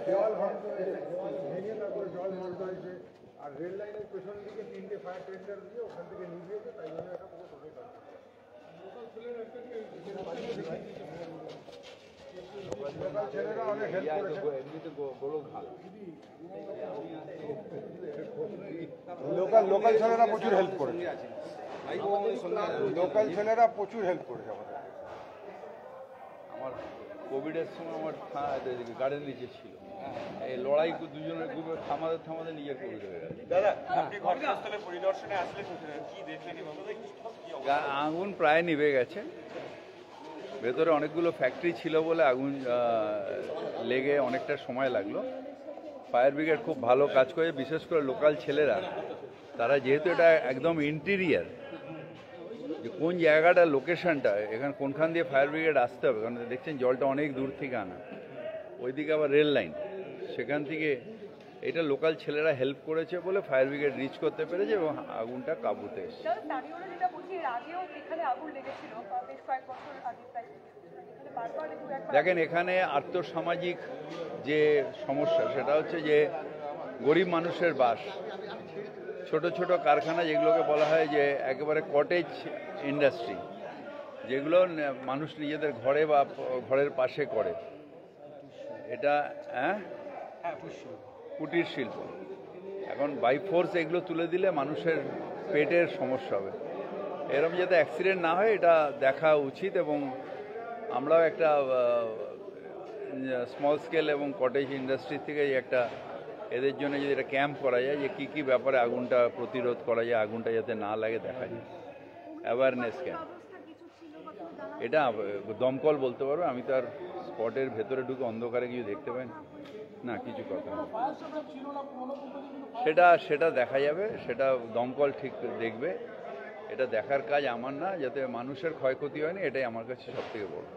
দেওয়াল ভেঙে তারপরে জল মারতে হয়েছে। আর রেল লাইনের পেছন দিকে 3টে ফায়ার টেন্ডার দিয়ে ওখান থেকে নিভিয়েছে, তাই জন্য এটা পুরো টোটাল কাজ। লোকাল ছেলেরা অনেক হেল্প করেছে। লোকাল ছেলেরা প্রচুর হেল্প করেছে। লোকাল ছেলেরা প্রচুর হেল্প করেছে আমাদের। আমার কোভিডের সময় আমার গার্ডেন নিচে ছিল, এই লড়াই দুজনের গ্রুপে থামাতে নিজের কোভিড হয়ে গেছে। আগুন প্রায় নিভে গেছে, ভেতরে অনেকগুলো ফ্যাক্টরি ছিল বলে আগুন লেগে অনেকটা সময় লাগলো। ফায়ার ব্রিগেড খুব ভালো কাজ করে, বিশেষ করে লোকাল ছেলেরা, তারা যেহেতু এটা একদম ইন্টেরিয়ার, যে কোন জায়গাটা লোকেশনটা এখানে কোনখান দিয়ে ফায়ার ব্রিগেড আসতে হবে, কারণ দেখছেন জলটা অনেক দূর থেকে আনা, ওইদিকে আবার রেল লাইন, সেখান থেকে এটা লোকাল ছেলেরা হেল্প করেছে বলে ফায়ার ব্রিগেড রিচ করতে পেরেছে এবং আগুনটা কাবুতে এসেছে। দেখেন এখানে আর্থসামাজিক যে সমস্যা সেটা হচ্ছে যে গরিব মানুষের বাস, ছোট ছোট কারখানা যেগুলোকে বলা হয় যে একেবারে কটেজ ইন্ডাস্ট্রি, যেগুলো মানুষ নিজেদের ঘরে বা ঘরের পাশে করে, এটা কুটির শিল্প। এখন বাই ফোর্স এগুলো তুলে দিলে মানুষের পেটের সমস্যা হবে, এরকম যাতে অ্যাক্সিডেন্ট না হয় এটা দেখা উচিত। এবং আমরাও একটা স্মল স্কেল এবং কটেজ ইন্ডাস্ট্রি থেকে একটা এদের জন্য যদি এটা ক্যাম্প করা যায় যে কী ব্যাপারে আগুনটা প্রতিরোধ করা যায়, আগুনটা যাতে না লাগে দেখা যায়, অ্যাওয়ারনেস ক্যাম্প। এটা দমকল বলতে পারবে, আমি তো আর স্পটের ভেতরে ঢুকে অন্ধকারে কিছু দেখতে পাই না, কিছু কথা সেটা দেখা যাবে, সেটা দমকল ঠিক দেখবে। এটা দেখার কাজ আমার না, যাতে মানুষের ক্ষয়ক্ষতি হয়নি, এটাই আমার কাছে সবথেকে বড়।